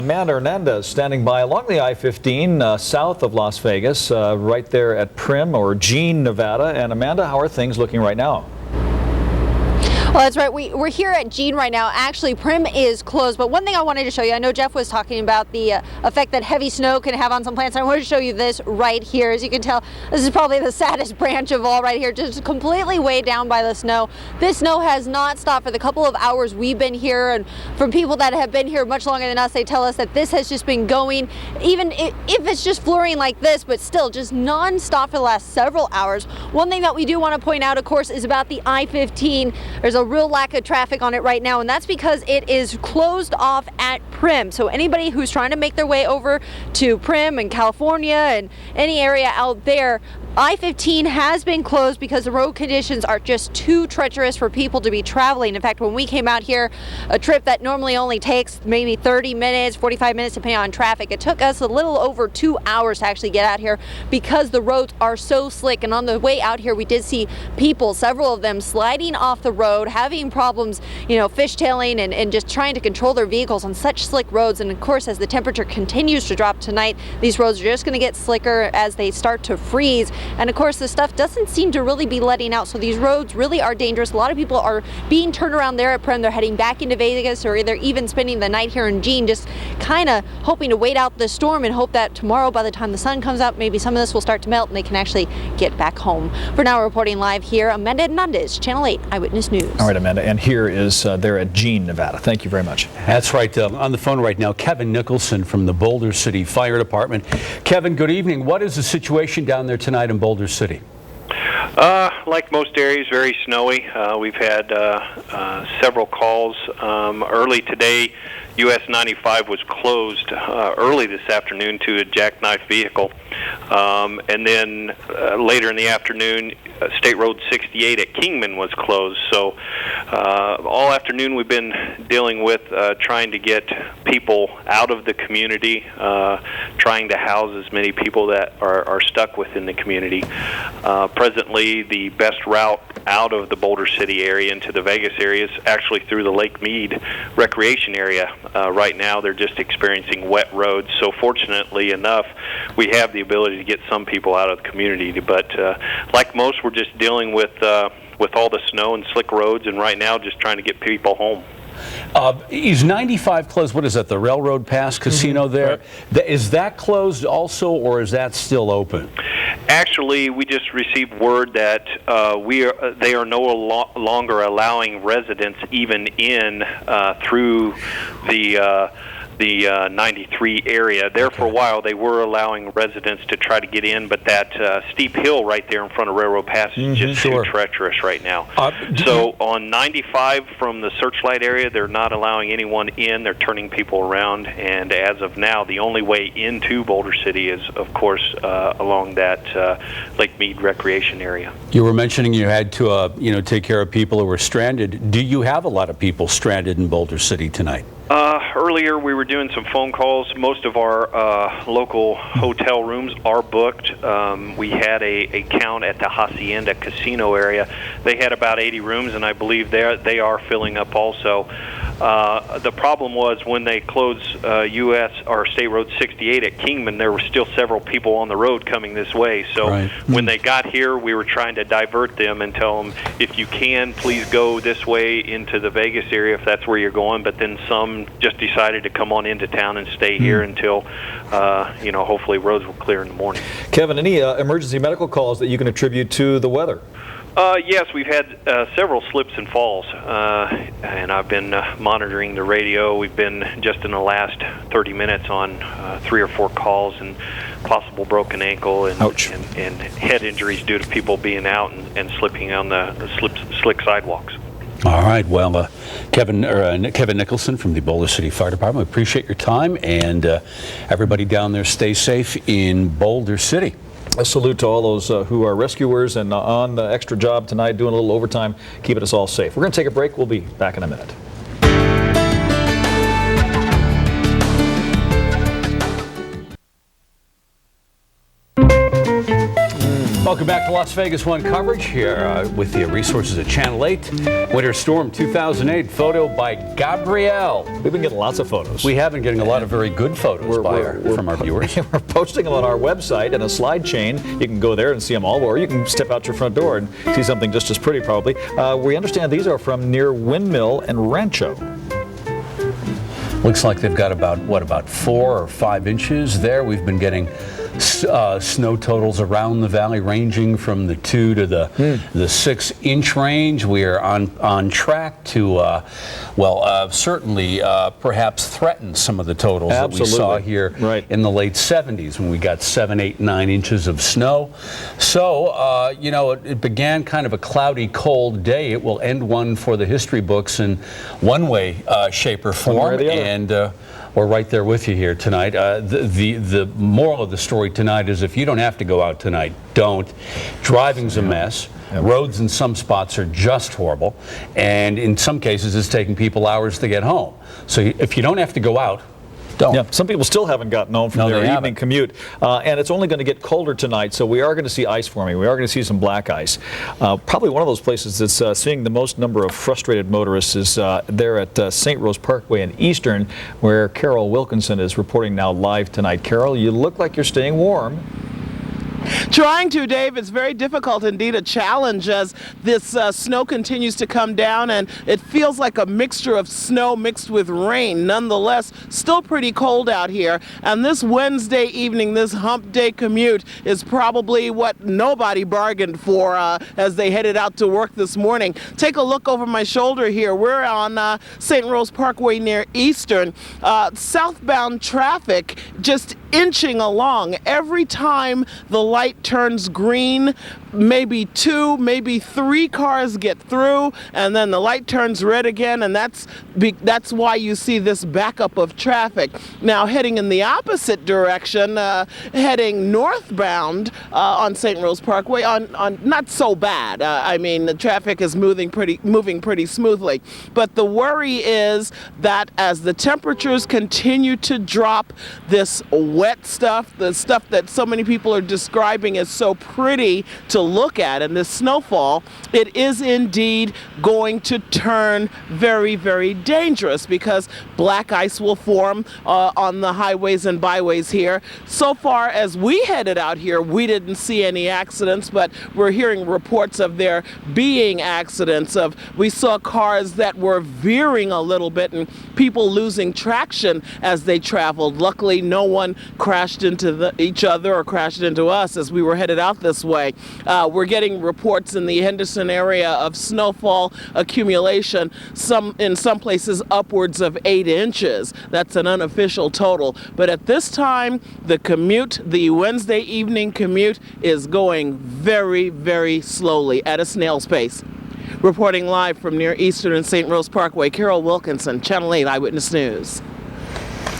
Amanda Hernandez standing by along the I-15 south of Las Vegas, right there at Prim or Jean, Nevada. And Amanda, how are things looking right now? Well, that's right. We're here at Jean right now. Actually, Prim is closed, but one thing I wanted to show you, I know Jeff was talking about the effect that heavy snow can have on some plants. I wanted to show you this right here. As you can tell, this is probably the saddest branch of all right here, just completely weighed down by the snow. This snow has not stopped for the couple of hours we've been here, and from people that have been here much longer than us, they tell us that this has just been going, even if it's just flurrying like this, but still just non-stop for the last several hours. One thing that we do want to point out, of course, is about the I-15. There's a real lack of traffic on it right now, and that's because it is closed off at Prim. So anybody who's trying to make their way over to Prim and California and any area out there, I-15 has been closed because the road conditions are just too treacherous for people to be traveling. In fact, when we came out here, a trip that normally only takes maybe 30 minutes, 45 minutes depending on traffic, it took us a little over 2 hours to actually get out here because the roads are so slick. And on the way out here, we did see people, several of them, sliding off the road, having problems, fishtailing and just trying to control their vehicles on such slick roads. And of course, as the temperature continues to drop tonight, these roads are just going to get slicker as they start to freeze. And of course, this stuff doesn't seem to really be letting out. So these roads really are dangerous. A lot of people are being turned around there at Prim. They're heading back into Vegas, or they're even spending the night here in Jean, just kind of hoping to wait out the storm and hope that tomorrow, by the time the sun comes out, maybe some of this will start to melt and they can actually get back home. For now, reporting live here, Amanda Hernandez, Channel 8 Eyewitness News. All right, Amanda, and here is there at Jean, Nevada. Thank you very much. That's right. On the phone right now, Kevin Nicholson from the Boulder City Fire Department. Kevin, good evening. What is the situation down there tonight in Boulder City? Like most areas, very snowy. We've had several calls. Early today, US 95 was closed early this afternoon to a jackknife vehicle. And then later in the afternoon, State Road 68 at Kingman was closed. So all afternoon we've been dealing with trying to get people out of the community, trying to house as many people that are stuck within the community. Presently, the best route out of the Boulder City area into the Vegas area is actually through the Lake Mead recreation area. Right now, they're just experiencing wet roads. So fortunately enough, we have the ability to get some people out of the community. But like most, we're just dealing with all the snow and slick roads, and right now just trying to get people home. Is 95 closed? What is that, the Railroad Pass Casino there? Right. Is that closed also, or is that still open? Actually, we just received word that they are no longer allowing residents even in through the 93 area. There for a while they were allowing residents to try to get in, but that steep hill right there in front of Railroad Pass is just too treacherous right now. So on 95 from the Searchlight area, they're not allowing anyone in. They're turning people around, and as of now, the only way into Boulder City is, of course, along that Lake Mead recreation area. You were mentioning you had to take care of people who were stranded. Do you have a lot of people stranded in Boulder City tonight? Earlier, we were doing some phone calls. Most of our local hotel rooms are booked. We had a count at the Hacienda Casino area. They had about 80 rooms, and I believe they are filling up also. The problem was when they closed US or State Road 68 at Kingman, there were still several people on the road coming this way. So when they got here, we were trying to divert them and tell them, if you can, please go this way into the Vegas area if that's where you're going. But then some just decided to come on into town and stay here until, hopefully roads will clear in the morning. Kevin, any emergency medical calls that you can attribute to the weather? Yes, we've had several slips and falls, and I've been monitoring the radio. We've been just in the last 30 minutes on 3 or 4 calls and possible broken ankle and head injuries due to people being out and slipping on the slick sidewalks. All right. Well, Kevin Nicholson from the Boulder City Fire Department, we appreciate your time, and everybody down there stay safe in Boulder City. A salute to all those who are rescuers and on the extra job tonight, doing a little overtime, keeping us all safe. We're going to take a break. We'll be back in a minute. Welcome back to Las Vegas One coverage here with the resources at Channel 8. Winter Storm 2008, photo by Gabrielle. We've been getting lots of photos. We have been getting a lot of very good photos from our viewers. We're posting them on our website in a slide chain. You can go there and see them all, or you can step out your front door and see something just as pretty probably. We understand these are from near Windmill and Rancho. Looks like they've got about 4 or 5 inches there. We've been getting snow totals around the valley ranging from the 2 to the 6-inch range. We are on track to certainly perhaps threaten some of the totals that we saw here in the late 70s when we got 7, 8, 9 inches of snow. So it began kind of a cloudy, cold day. It will end one for the history books in one way, shape, or form. And we're right there with you here tonight. The moral of the story tonight is if you don't have to go out tonight, don't. Driving's a mess. Roads in some spots are just horrible. And in some cases, it's taking people hours to get home. So if you don't have to go out, don't. Yeah, some people still haven't gotten home from their evening commute, and it's only going to get colder tonight, so we are going to see ice forming. We are going to see some black ice. Probably one of those places that's seeing the most number of frustrated motorists is there at St. Rose Parkway in Eastern, where Carol Wilkinson is reporting now live tonight. Carol, you look like you're staying warm. Trying to, Dave. It's very difficult, indeed a challenge, as this snow continues to come down, and it feels like a mixture of snow mixed with rain. Nonetheless, still pretty cold out here, and this Wednesday evening, this hump day commute is probably what nobody bargained for as they headed out to work this morning. Take a look over my shoulder here. We're on St. Rose Parkway near Eastern. Southbound traffic just inching along. Every time the light turns green, maybe 2, maybe 3 cars get through, and then the light turns red again, and that's why you see this backup of traffic. Now, heading in the opposite direction, heading northbound on St. Rose Parkway, on not so bad. I mean, the traffic is moving pretty smoothly. But the worry is that as the temperatures continue to drop, this wet stuff, the stuff that so many people are describing as so pretty to look at, and this snowfall, it is indeed going to turn very, very dangerous because black ice will form on the highways and byways here. So far as we headed out here, we didn't see any accidents, but we're hearing reports of there being accidents. We saw cars that were veering a little bit and people losing traction as they traveled. Luckily, no one crashed into each other or crashed into us as we were headed out this way. We're getting reports in the Henderson area of snowfall accumulation, in some places upwards of 8 inches. That's an unofficial total. But at this time, the Wednesday evening commute is going very, very slowly at a snail's pace. Reporting live from near Eastern and St. Rose Parkway, Carol Wilkinson, Channel 8 Eyewitness News.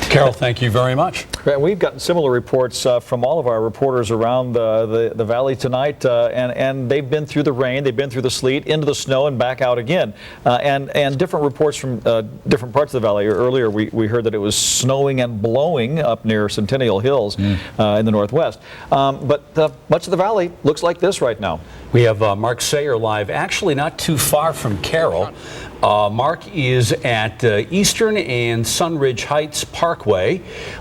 Carol, thank you very much. We've gotten similar reports from all of our reporters around the valley tonight, and they've been through the rain, they've been through the sleet, into the snow, and back out again. And different reports from different parts of the valley. Earlier, we heard that it was snowing and blowing up near Centennial Hills in the northwest. But much of the valley looks like this right now. We have Mark Sayer live, actually not too far from Carol. Mark is at Eastern and Sunridge Heights Parkway,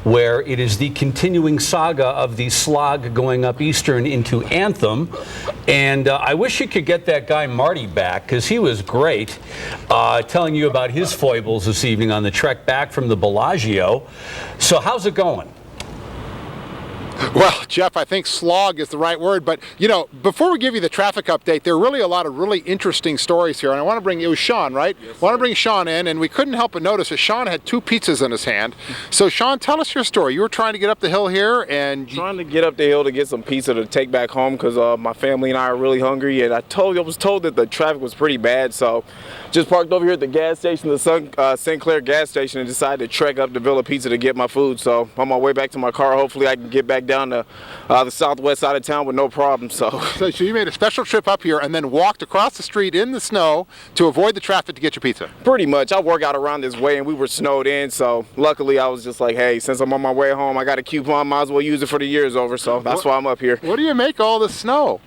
where it is the continuing saga of the slog going up Eastern into Anthem. And I wish you could get that guy Marty back, because he was great, telling you about his foibles this evening on the trek back from the Bellagio. So how's it going? Well, Jeff, I think slog is the right word, but before we give you the traffic update, there are really a lot of really interesting stories here, and I want to bring, it was Sean, right? Yes, I want to bring Sean in, and we couldn't help but notice that Sean had 2 pizzas in his hand. So Sean, tell us your story. You were trying to get up the hill here, and... Trying to get up the hill to get some pizza to take back home, because my family and I are really hungry, and I was told that the traffic was pretty bad, so just parked over here at the gas station, the St. Clair gas station, and decided to trek up to Villa Pizza to get my food. So on my way back to my car, hopefully I can get back down to the southwest side of town with no problem. So you made a special trip up here and then walked across the street in the snow to avoid the traffic to get your pizza? Pretty much. I work out around this way, and we were snowed in, so luckily I was just like, hey, since I'm on my way home, I got a coupon, might as well use it for the year's over, so that's why I'm up here. What do you make of all this snow?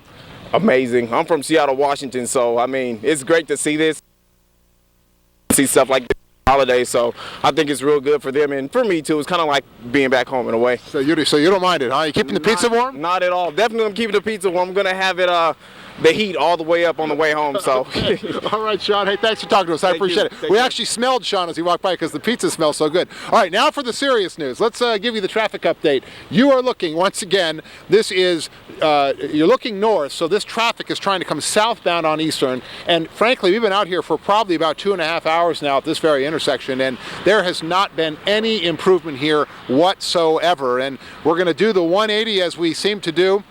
amazing. I'm from Seattle, Washington, so I mean, it's great to see this, see stuff like this holiday. So I think it's real good for them and for me too. It's kind of like being back home in a way. So you don't mind it, huh? You keeping the pizza warm? Not at all. Definitely I'm keeping the pizza warm. I'm gonna have it the heat all the way up on the way home. So. All right, Sean. Hey, thanks for talking to us. I appreciate it. We actually smelled Sean as he walked by because the pizza smells so good. All right, now for the serious news. Let's give you the traffic update. You are looking, once again, this is, you're looking north, so this traffic is trying to come southbound on Eastern. And frankly, we've been out here for probably about 2.5 hours now at this very intersection, and there has not been any improvement here whatsoever. And we're going to do the 180 as we seem to do.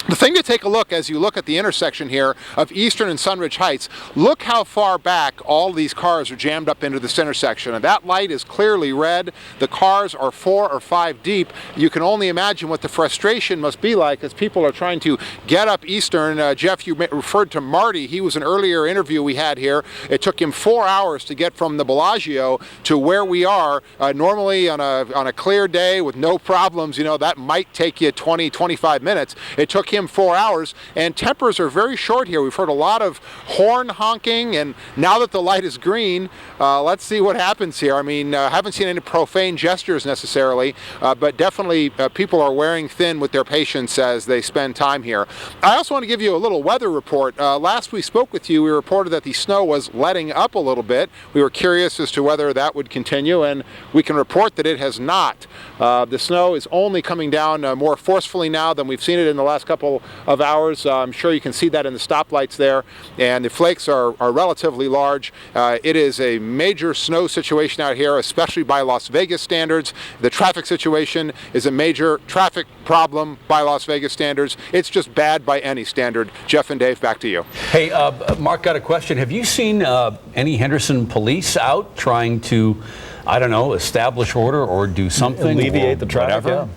The thing to take a look as you look at the intersection here of Eastern and Sunridge Heights, look how far back all these cars are jammed up into this intersection. And that light is clearly red. The cars are 4 or 5 deep. You can only imagine what the frustration must be like as people are trying to get up Eastern. Jeff, you referred to Marty. He was an earlier interview we had here. It took him 4 hours to get from the Bellagio to where we are. Normally on a clear day with no problems, you know, that might take you 20, 25 minutes. It took him 4 hours, and tempers are very short here. We've heard a lot of horn honking, and now that the light is green, let's see what happens here. I mean, haven't seen any profane gestures necessarily, but definitely people are wearing thin with their patience as they spend time here. I also want to give you a little weather report. Last we spoke with you, we reported that the snow was letting up a little bit. We were curious as to whether that would continue, and we can report that it has not. The snow is only coming down more forcefully now than we've seen it in the last couple of hours. I'm sure you can see that in the stoplights there, and the flakes are relatively large. It is a major snow situation out here, especially by Las Vegas standards. The traffic situation is a major traffic problem by Las Vegas standards. It's just bad by any standard. Jeff and Dave, back to you. Hey, Mark, got a question. Have you seen any Henderson police out trying to, I don't know, establish order or do something? Alleviate the traffic, whatever?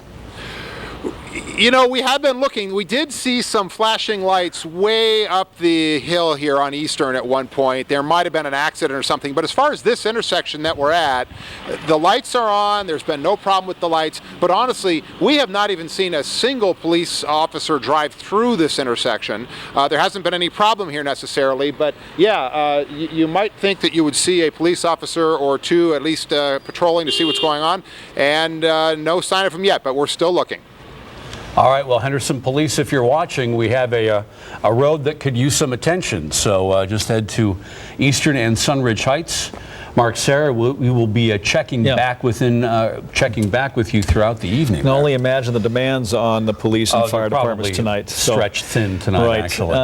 You know, we have been looking. We did see some flashing lights way up the hill here on Eastern at one point. There might have been an accident or something, but as far as this intersection that we're at, the lights are on. There's been no problem with the lights, but honestly, we have not even seen a single police officer drive through this intersection. There hasn't been any problem here necessarily, but yeah, you might think that you would see a police officer or two at least patrolling to see what's going on, and no sign of them yet, but we're still looking. All right, well, Henderson Police, if you're watching, we have a road that could use some attention. So just head to Eastern and Sunridge Heights. Mark, Sarah, we will be checking back with you throughout the evening. You can only imagine the demands on the police and fire departments tonight. Stretched thin tonight, right. actually.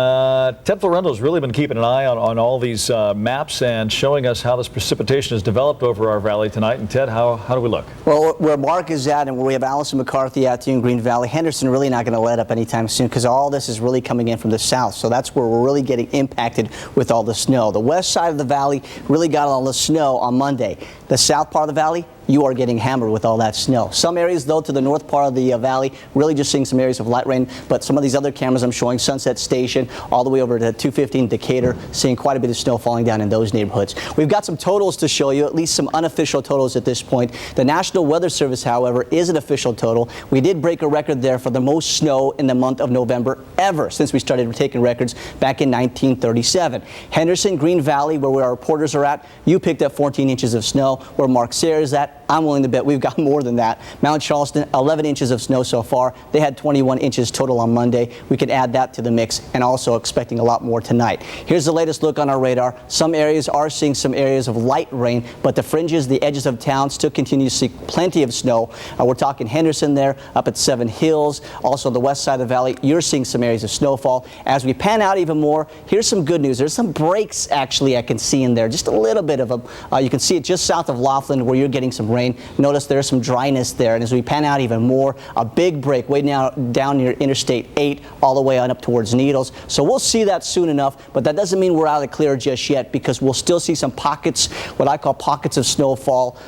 Ted Florendo's really been keeping an eye on all these maps and showing us how this precipitation has developed over our valley tonight. And Ted, how do we look? Well, where Mark is at and where we have Allison McCarthy at in Green Valley, Henderson really not going to let up anytime soon because all this is really coming in from the south. So that's where we're really getting impacted with all the snow. The west side of the valley really got all the snow on Monday. The south part of the valley, you are getting hammered with all that snow. Some areas, though, to the north part of the valley, really just seeing some areas of light rain, but some of these other cameras I'm showing, Sunset Station, all the way over to 215 Decatur, seeing quite a bit of snow falling down in those neighborhoods. We've got some totals to show you, at least some unofficial totals at this point. The National Weather Service, however, is an official total. We did break a record there for the most snow in the month of November ever since we started taking records back in 1937. Henderson, Green Valley, where our reporters are at, you picked up 14 inches of snow. Where Mark Sayre is at, I'm willing to bet we've got more than that. Mount Charleston, 11 inches of snow so far. They had 21 inches total on Monday. We could add that to the mix, and also expecting a lot more tonight. Here's the latest look on our radar. Some areas are seeing some areas of light rain, but the fringes, the edges of town still continue to see plenty of snow. We're talking Henderson there, up at Seven Hills. Also the west side of the valley, you're seeing some areas of snowfall. As we pan out even more, here's some good news. There's some breaks actually I can see in there, just a little bit of them. You can see it just south of Laughlin where you're getting some rain. Notice there's some dryness there, and as we pan out even more, a big break way now down near Interstate 8 all the way on up towards Needles. So we'll see that soon enough, but that doesn't mean we're out of the clear just yet, because we'll still see some pockets, what I call pockets of snowfall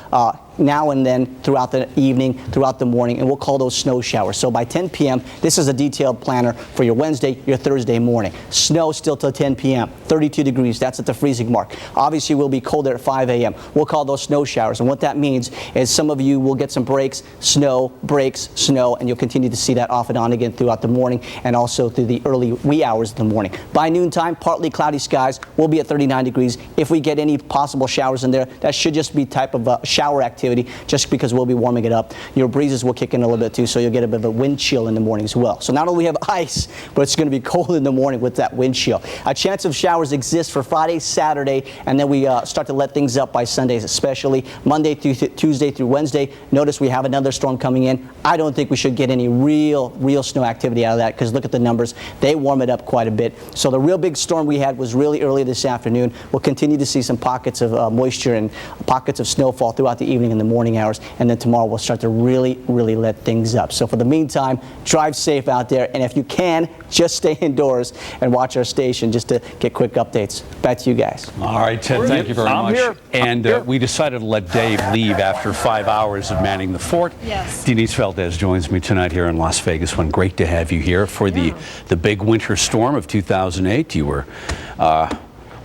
now and then throughout the evening, throughout the morning, and we'll call those snow showers. So by 10 p.m., this is a detailed planner for your Wednesday, your Thursday morning. Snow still till 10 p.m., 32 degrees, that's at the freezing mark. Obviously, we'll be colder at 5 a.m. We'll call those snow showers, and what that means is some of you will get some breaks, snow, and you'll continue to see that off and on again throughout the morning and also through the early wee hours of the morning. By noontime, partly cloudy skies, will be at 39 degrees. If we get any possible showers in there, that should just be type of shower activity just because we'll be warming it up. Your breezes will kick in a little bit too, so you'll get a bit of a wind chill in the morning as well. So not only have ice, but it's going to be cold in the morning with that wind chill. A chance of showers exists for Friday, Saturday, and then we start to let things up by Sundays, especially Monday through Tuesday through Wednesday. Notice we have another storm coming in. I don't think we should get any real snow activity out of that because look at the numbers. They warm it up quite a bit. So the real big storm we had was really early this afternoon. We'll continue to see some pockets of moisture and pockets of snowfall throughout the evening and the morning hours, and then tomorrow we'll start to really let things up. So for the meantime, drive safe out there, and if you can, just stay indoors and watch our station just to get quick updates. Back to you guys. All right, Ted, thank you very much. And we decided to let Dave leave after 5 hours of manning the fort. Yes. Denise Valdez joins me tonight here in Las Vegas. Great to have you here for the big winter storm of 2008. You were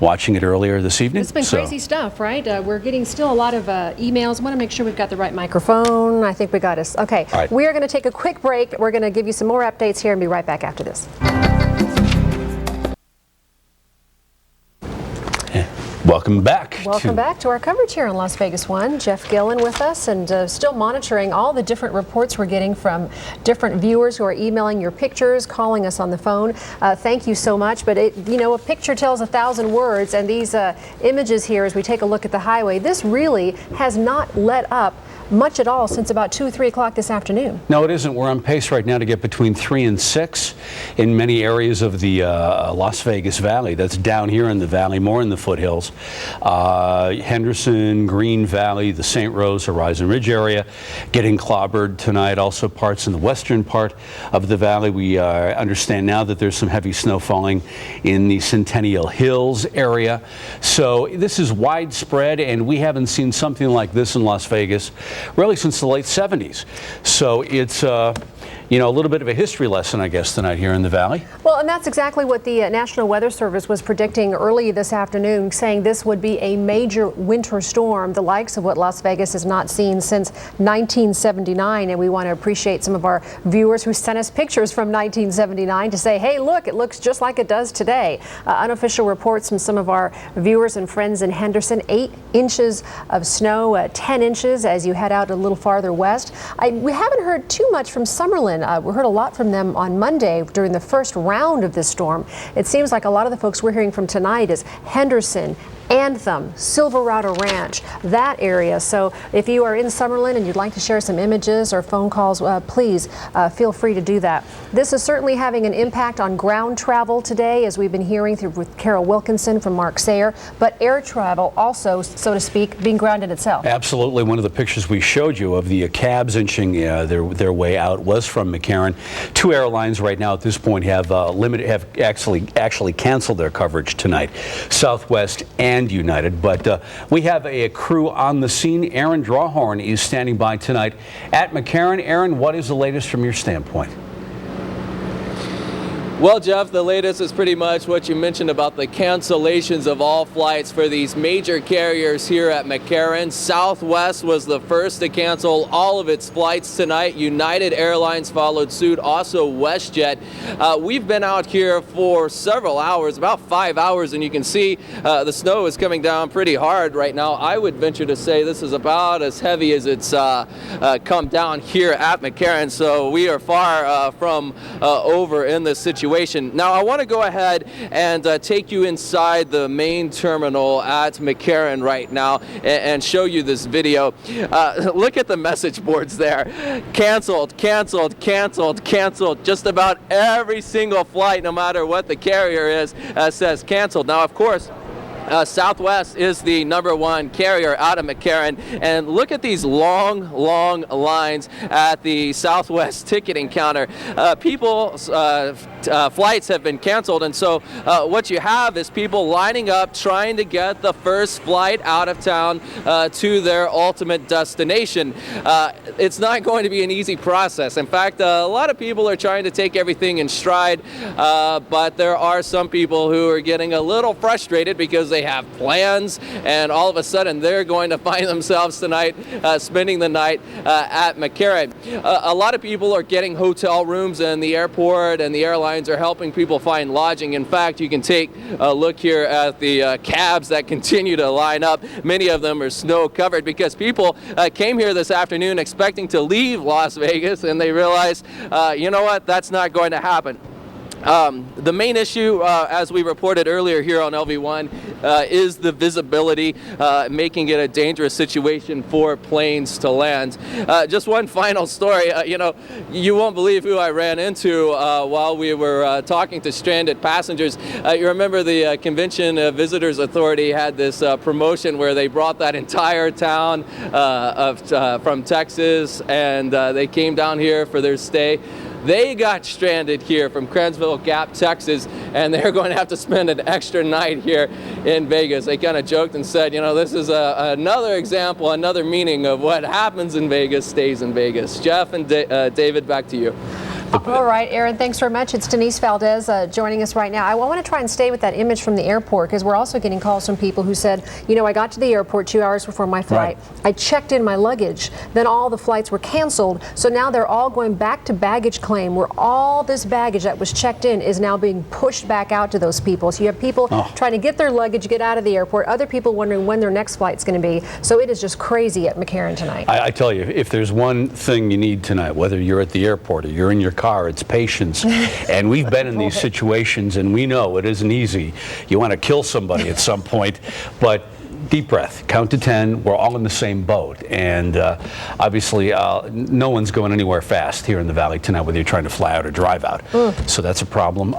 watching it earlier this evening. It's been crazy stuff, right? We're getting still a lot of emails. I want to make sure we've got the right microphone. I think we got us. Okay, right. We are going to take a quick break. We're going to give you some more updates here and be right back after this. Welcome back. Welcome back to our coverage here on Las Vegas 1. Jeff Gillen with us, and still monitoring all the different reports we're getting from different viewers who are emailing your pictures, calling us on the phone. Thank you so much. But a picture tells 1,000 words, and these images here, as we take a look at the highway, this really has not let up much at all since about 2 or 3 o'clock this afternoon. No, it isn't. We're on pace right now to get between 3 and 6 in many areas of the Las Vegas Valley. That's down here in the valley, more in the foothills. Henderson, Green Valley, the St. Rose, Horizon Ridge area getting clobbered tonight. Also parts in the western part of the valley. We understand now that there's some heavy snow falling in the Centennial Hills area. So this is widespread, and we haven't seen something like this in Las Vegas really since the late 70s. So it's a little bit of a history lesson, I guess, tonight here in the valley. Well, and that's exactly what the National Weather Service was predicting early this afternoon, saying this would be a major winter storm, the likes of what Las Vegas has not seen since 1979. And we want to appreciate some of our viewers who sent us pictures from 1979 to say, hey, look, it looks just like it does today. Unofficial reports from some of our viewers and friends in Henderson, 8 inches of snow, 10 inches as you head out a little farther west. We haven't heard too much from Summerlin. We heard a lot from them on Monday during the first round of this storm. It seems like a lot of the folks we're hearing from tonight is Henderson, Anthem, Silverado Ranch, that area. So if you are in Summerlin and you'd like to share some images or phone calls, please feel free to do that. This is certainly having an impact on ground travel today, as we've been hearing through with Carol Wilkinson from Mark Sayer, but air travel also, so to speak, being grounded itself. Absolutely. One of the pictures we showed you of the cabs inching their way out was from McCarron. 2 airlines right now at this point have actually canceled their coverage tonight, Southwest and United. But we have a crew on the scene. Aaron Drawhorn is standing by tonight at McCarron. Aaron, what is the latest from your standpoint? Well, Jeff, the latest is pretty much what you mentioned about the cancellations of all flights for these major carriers here at McCarron. Southwest was the first to cancel all of its flights tonight. United Airlines followed suit, also WestJet. We've been out here for several hours, about 5 hours, and you can see the snow is coming down pretty hard right now. I would venture to say this is about as heavy as it's come down here at McCarron, so we are far from over in this situation. Now, I want to go ahead and take you inside the main terminal at McCarron right now and show you this video. Look at the message boards there. Canceled, canceled, canceled, canceled. Just about every single flight, no matter what the carrier is, says canceled. Now, of course, Southwest is the #1 carrier out of McCarron, and look at these long lines at the Southwest ticketing counter. People's flights have been canceled, and so what you have is people lining up trying to get the first flight out of town to their ultimate destination. It's not going to be an easy process. In fact, a lot of people are trying to take everything in stride, but there are some people who are getting a little frustrated because they have plans, and all of a sudden they're going to find themselves tonight spending the night at McCarron. A lot of people are getting hotel rooms in the airport, and the airlines are helping people find lodging. In fact, you can take a look here at the cabs that continue to line up. Many of them are snow covered because people came here this afternoon expecting to leave Las Vegas, and they realized, you know what, that's not going to happen. The main issue, as we reported earlier here on LV1, is the visibility, making it a dangerous situation for planes to land. Just one final story. You know, you won't believe who I ran into while we were talking to stranded passengers. You remember the Convention Visitors Authority had this promotion where they brought that entire town from Texas, and they came down here for their stay. They got stranded here from Cransville Gap, Texas, and they're going to have to spend an extra night here in Vegas. They kind of joked and said, you know, this is another example, another meaning of what happens in Vegas stays in Vegas. Jeff and David, back to you. All right, Aaron, thanks very much. It's Denise Valdez joining us right now. I want to try and stay with that image from the airport, because we're also getting calls from people who said, you know, I got to the airport 2 hours before my flight. Right. I checked in my luggage. Then all the flights were canceled. So now they're all going back to baggage claim, where all this baggage that was checked in is now being pushed back out to those people. So you have people trying to get their luggage, get out of the airport, other people wondering when their next flight's going to be. So it is just crazy at McCarron tonight. I tell you, if there's one thing you need tonight, whether you're at the airport or you're in your car, it's patience. And we've been in these situations, and we know it isn't easy. You want to kill somebody at some point, but deep breath, count to 10. We're all in the same boat, and obviously no one's going anywhere fast here in the Valley tonight, whether you're trying to fly out or drive out. So that's a problem.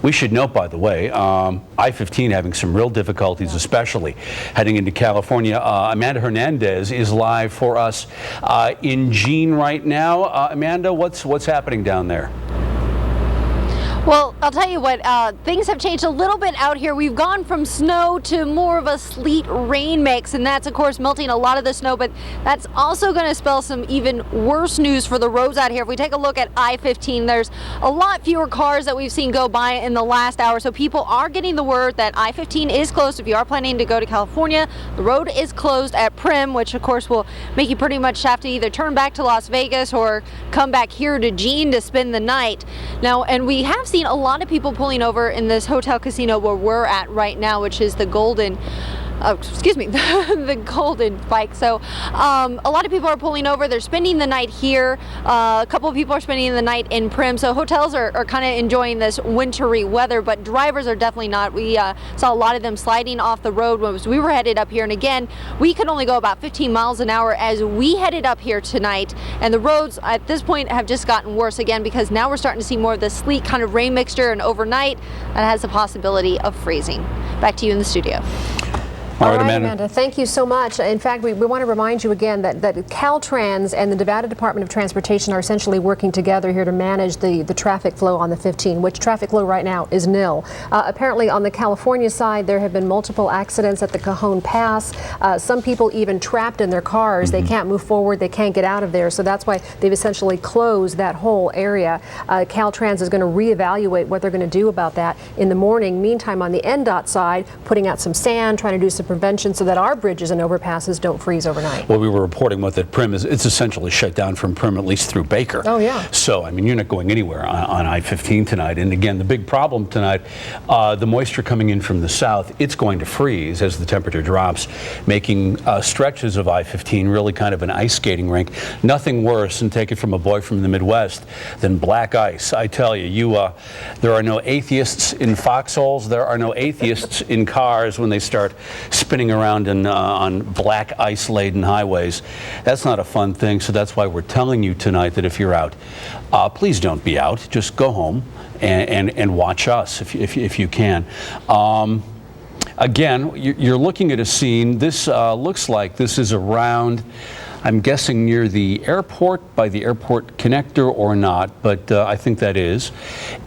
We should note, by the way, I-15 having some real difficulties, especially heading into California. Amanda Hernandez is live for us in Jean right now. Amanda, what's happening down there? Well, I'll tell you what, things have changed a little bit out here. We've gone from snow to more of a sleet rain mix, and that's of course melting a lot of the snow, but that's also going to spell some even worse news for the roads out here. If we take a look at I-15, there's a lot fewer cars that we've seen go by in the last hour, so people are getting the word that I-15 is closed. If you are planning to go to California, the road is closed at Prim, which of course will make you pretty much have to either turn back to Las Vegas or come back here to Jean to spend the night. Now, and we have seen a lot of people pulling over in this hotel casino where we're at right now, which is the Golden the Golden Spike. So a lot of people are pulling over. They're spending the night here. A couple of people are spending the night in Prim. So hotels are kind of enjoying this wintry weather, but drivers are definitely not. We saw a lot of them sliding off the road when we were headed up here. And again, we could only go about 15 miles an hour as we headed up here tonight. And the roads at this point have just gotten worse again, because now we're starting to see more of the sleet kind of rain mixture, and overnight that has the possibility of freezing. Back to you in the studio. All right, Amanda, thank you so much. In fact, we want to remind you again that Caltrans and the Nevada Department of Transportation are essentially working together here to manage the traffic flow on the 15, which traffic flow right now is nil. Apparently on the California side, there have been multiple accidents at the Cajon Pass. Some people even trapped in their cars. They can't move forward. They can't get out of there. So that's why they've essentially closed that whole area. Caltrans is going to reevaluate what they're going to do about that in the morning. Meantime, on the NDOT side, putting out some sand, trying to do some prevention so that our bridges and overpasses don't freeze overnight. Well, we were reporting what that Prim is. It's essentially shut down from Prim at least through Baker. Oh, yeah. So, I mean, you're not going anywhere on I-15 tonight. And again, the big problem tonight, the moisture coming in from the south, it's going to freeze as the temperature drops, making stretches of I-15 really kind of an ice skating rink. Nothing worse, and take it from a boy from the Midwest, than black ice. I tell you, there are no atheists in foxholes. There are no atheists in cars when they start spinning around on black ice-laden highways. That's not a fun thing, so that's why we're telling you tonight that if you're out, please don't be out. Just go home and watch us if you can. again, you're looking at a scene. This looks like this is around, I'm guessing near the airport, by the airport connector or not, but I think that is.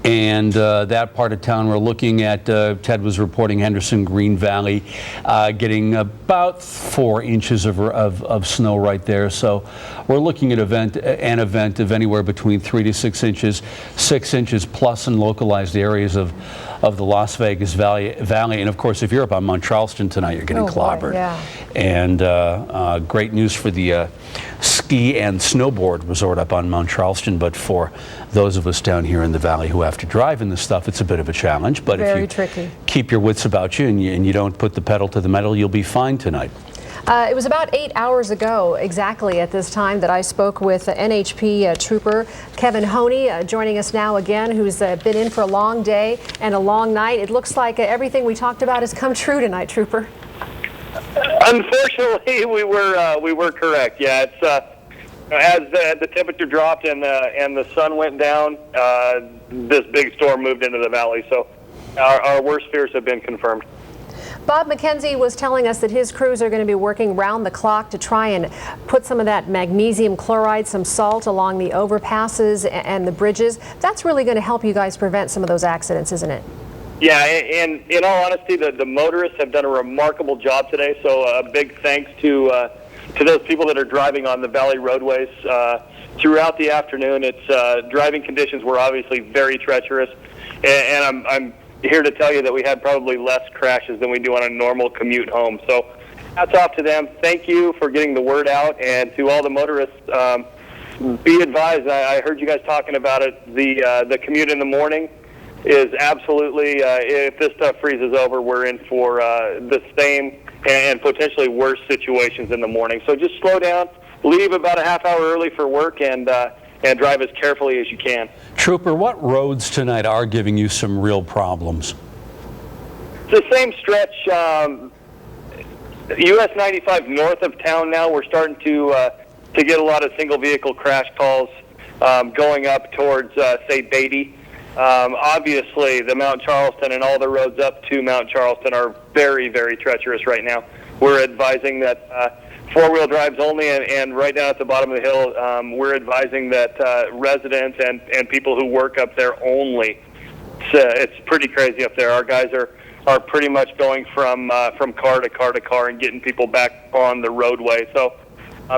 And that part of town we're looking at, Ted was reporting Henderson, Green Valley, getting about 4 inches of snow right there. So we're looking at an event of anywhere between 3 to 6 inches, 6 inches plus in localized areas of the Las Vegas Valley. And of course, if you're up on Mount Charleston tonight, you're getting clobbered. Boy, yeah. And great news for the ski and snowboard resort up on Mount Charleston, but for those of us down here in the valley who have to drive in this stuff, it's a bit of a challenge. But Very if you tricky. keep your wits about you and you don't put the pedal to the metal, you'll be fine tonight. It was about 8 hours ago exactly at this time that I spoke with NHP trooper Kevin Honey, joining us now again, who's been in for a long day and a long night. It looks like everything we talked about has come true tonight, Trooper. Unfortunately, we were correct. Yeah, it's as the temperature dropped and the sun went down, this big storm moved into the valley. So our worst fears have been confirmed. Bob McKenzie was telling us that his crews are going to be working round the clock to try and put some of that magnesium chloride, some salt along the overpasses and the bridges. That's really going to help you guys prevent some of those accidents, isn't it? Yeah, and in all honesty, the motorists have done a remarkable job today. So a big thanks to those people that are driving on the valley roadways throughout the afternoon. It's driving conditions were obviously very treacherous, and I'm here to tell you that we had probably less crashes than we do on a normal commute home. So hats off to them. Thank you for getting the word out, and to all the motorists, be advised. I heard you guys talking about it. The commute in the morning is absolutely, if this stuff freezes over, we're in for the same and potentially worse situations in the morning. So just slow down, leave about a half hour early for work, and drive as carefully as you can. Trooper, what roads tonight are giving you some real problems? It's the same stretch. US 95 north of town now, we're starting to get a lot of single vehicle crash calls going up towards, say, Beatty. Obviously, the Mount Charleston and all the roads up to Mount Charleston are very, very treacherous right now. We're advising that four-wheel drives only, and right down at the bottom of the hill, we're advising that residents and people who work up there only. It's pretty crazy up there. Our guys are pretty much going from car to car to car and getting people back on the roadway. So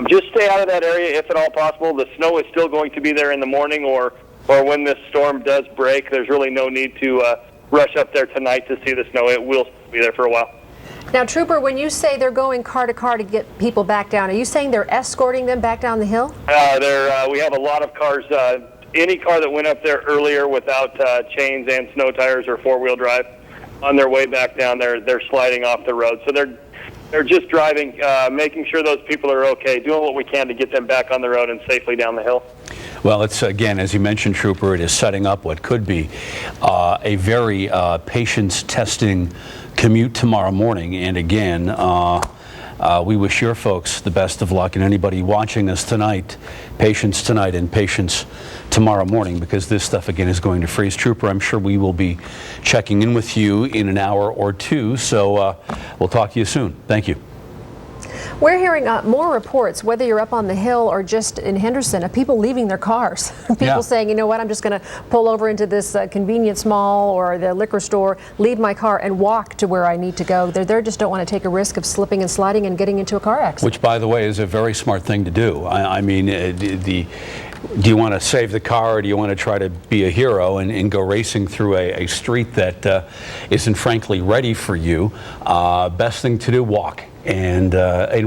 just stay out of that area if at all possible. The snow is still going to be there in the morning, or when this storm does break. There's really no need to rush up there tonight to see the snow. It will be there for a while. Now, Trooper, when you say they're going car to car to get people back down, are you saying they're escorting them back down the hill? We have a lot of cars. Any car that went up there earlier without chains and snow tires or four-wheel drive, on their way back down, they're sliding off the road. So they're just driving, making sure those people are okay, doing what we can to get them back on the road and safely down the hill. Well, it's, again, as you mentioned, Trooper, it is setting up what could be a very patience-testing commute tomorrow morning. And again, we wish your folks the best of luck, and anybody watching this tonight, patience tonight and patience tomorrow morning, because this stuff, again, is going to freeze. Trooper, I'm sure we will be checking in with you in an hour or two, so we'll talk to you soon. Thank you. We're hearing more reports, whether you're up on the hill or just in Henderson, of people leaving their cars. People saying, you know what, I'm just going to pull over into this convenience mall or the liquor store, leave my car and walk to where I need to go. They're there, just don't want to take a risk of slipping and sliding and getting into a car accident. Which, by the way, is a very smart thing to do. I mean, do you want to save the car, or do you want to try to be a hero and go racing through a street that isn't frankly ready for you? Best thing to do, walk. And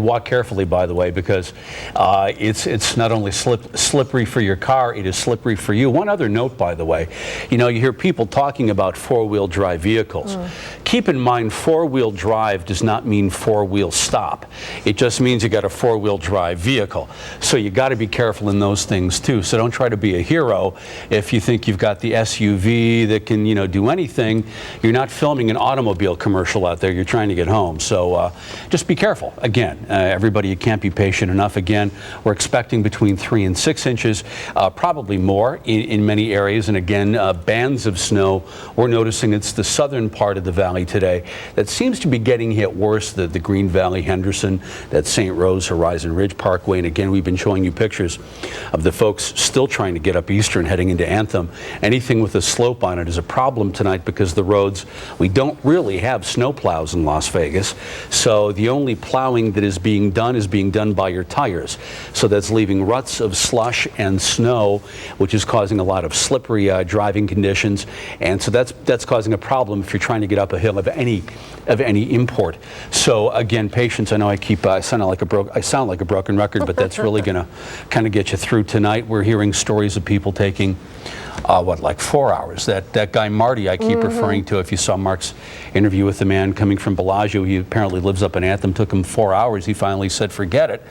walk carefully, by the way, because it's not only slippery for your car, it is slippery for you. One other note, by the way, you know, you hear people talking about four-wheel drive vehicles. Keep in mind, four-wheel drive does not mean four-wheel stop. It just means you got a four-wheel drive vehicle. So you got to be careful in those things too. So don't try to be a hero if you think you've got the SUV that can, you know, do anything. You're not filming an automobile commercial out there. You're trying to get home. So just be careful. Again, everybody, you can't be patient enough. Again, we're expecting between 3 and 6 inches, probably more in many areas. And again, bands of snow. We're noticing it's the southern part of the valley Valley today that seems to be getting hit worse, the Green Valley, Henderson, that St. Rose, Horizon Ridge Parkway. And again, we've been showing you pictures of the folks still trying to get up Eastern heading into Anthem. Anything with a slope on it is a problem tonight because the roads, we don't really have snow plows in Las Vegas. So the only plowing that is being done by your tires. So that's leaving ruts of slush and snow, which is causing a lot of slippery driving conditions. And so that's causing a problem if you're trying to get up a hill of any import. So again, patience. I know I sound like a broken record, but that's really going to kind of get you through tonight. We're hearing stories of people taking like 4 hours. That guy Marty I keep referring to, if you saw Mark's interview with the man coming from Bellagio, he apparently lives up in Anthem, took him 4 hours. He finally said, forget it.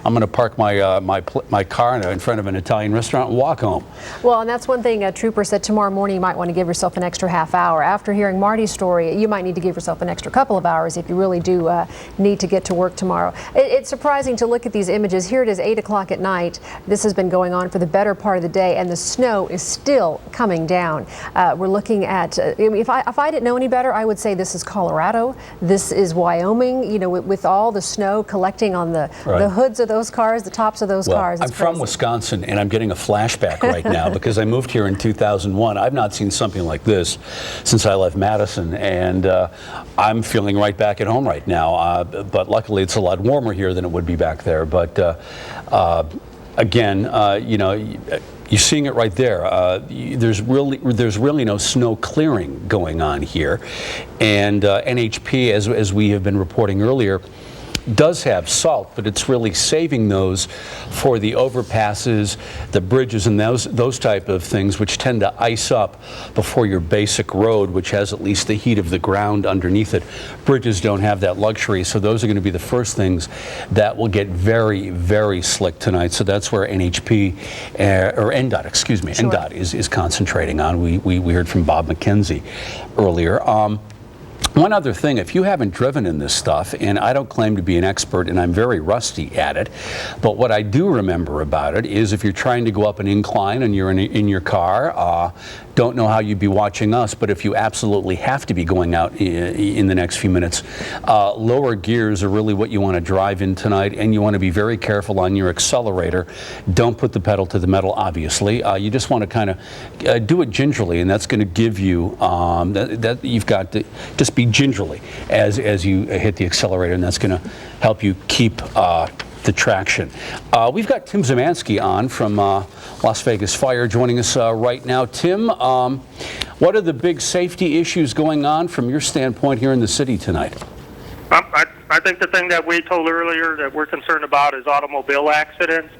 I'm going to park my car in front of an Italian restaurant and walk home. Well, and that's one thing a trooper said tomorrow morning you might want to give yourself an extra half hour. After hearing Marty's story, you might need to give yourself an extra couple of hours if you really do need to get to work tomorrow. It's surprising to look at these images. Here it is 8 o'clock at night. This has been going on for the better part of the day, and the snow is still coming down. We're looking at, if I didn't know any better, I would say this is Colorado, this is Wyoming, you know, with all the snow collecting on the hoods of those cars, the tops of those cars. I'm from Wisconsin, and I'm getting a flashback right now because I moved here in 2001. I've not seen something like this since I left Madison, and I'm feeling right back at home right now. But luckily, it's a lot warmer here than it would be back there. But again, you know, you're seeing it right there. There's really no snow clearing going on here, and NHP, as we have been reporting earlier, does have salt, but it's really saving those for the overpasses, the bridges, and those type of things, which tend to ice up before your basic road, which has at least the heat of the ground underneath it. Bridges don't have that luxury, so those are going to be the first things that will get very, very slick tonight. So that's where NHP, or NDOT, excuse me, NDOT is concentrating on. We heard from Bob McKenzie earlier. One other thing, if you haven't driven in this stuff, and I don't claim to be an expert, and I'm very rusty at it, but what I do remember about it is if you're trying to go up an incline and you're in your car, don't know how you'd be watching us, but if you absolutely have to be going out in the next few minutes, lower gears are really what you want to drive in tonight, and you want to be very careful on your accelerator. Don't put the pedal to the metal, obviously. You just want to kind of do it gingerly, and that's going to give you, that you've got to just be gingerly as you hit the accelerator, and that's going to help you keep the traction. We've got Tim Zemansky on from Las Vegas Fire joining us right now. Tim, what are the big safety issues going on from your standpoint here in the city tonight? I think the thing that we told earlier that we're concerned about is automobile accidents.